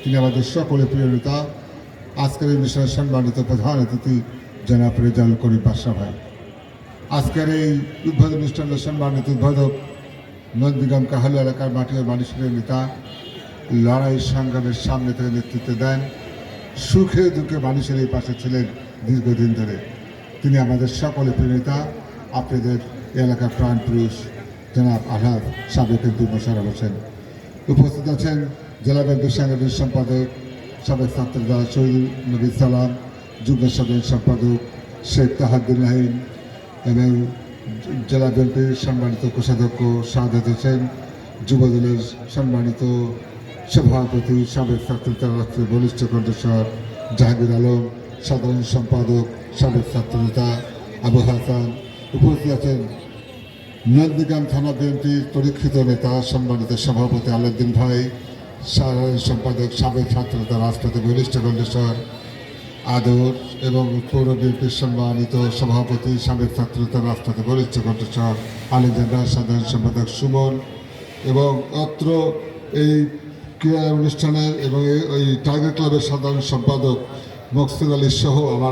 তিনি আমাদের সকলে প্রিয় নেতা। আজকের এই বিষয়ে সম্মানিত প্রধান অতিথি জনাব রেজাউল করিম বাদশা ভাই। আজকের এই উদ্বোধন অনুষ্ঠানে সম্মানিত উদ্বোধক নন্দীগ্রাম কাহালু এলাকার মাটি ও মানুষের নেতা, লড়াই সংগ্রামের সামনে থেকে নেতৃত্ব দেন, সুখে দুঃখে মানুষের এই পাশে ছিলেন দীর্ঘদিন ধরে। তিনি আমাদের সকলে প্রিয় নেতা, আপনাদের এলাকার প্রাণ পুরুষ জনাব আলহাজ সাবেক এমপি মোশাররফ হোসেন। উপস্থিত আছেন জেলা বিএনপির সাংগঠনিক সম্পাদক সাবেক ছাত্রদল শহীদ নবী সালাম, যুগ্ম সাধারণ সম্পাদক শেখ তাহাদ্দুল নাহিন এবং জেলা বিএনপির সম্মানিত কোষাধ্যক্ষ শাহাদাত হোসেন, যুবদলের সম্মানিত সভাপতি সাবেক ছাত্রদল রাষ্ট্রীয় বলিষ্ঠ কণ্ঠস্বর জাহাঙ্গীর আলম, সাধারণ সম্পাদক সাবেক ছাত্রনেতা আবু হাসান। উপস্থিত আছেন নন্দীগ্রাম থানা বিএনপির পরীক্ষিত নেতা সম্মানিত সভাপতি আলাউদ্দিন ভাই, সাধারণ সম্পাদক সাবেক ছাত্রনেতা রাষ্ট্রপতি বলিষ্ঠ কণ্ঠস্বর আদর এবং পৌর বিএনপির সম্মানিত সভাপতি সাবেক ছাত্রনেতা রাষ্ট্রপতি বলিষ্ঠ কণ্ঠস্বর আলেকজান্ডার, সাধারণ সম্পাদক সুমন এবং অত্র এই ক্রীড়া অনুষ্ঠানের এবং এই টাইগার ক্লাবের সাধারণ সম্পাদক মকসুদ আলী সহ আমার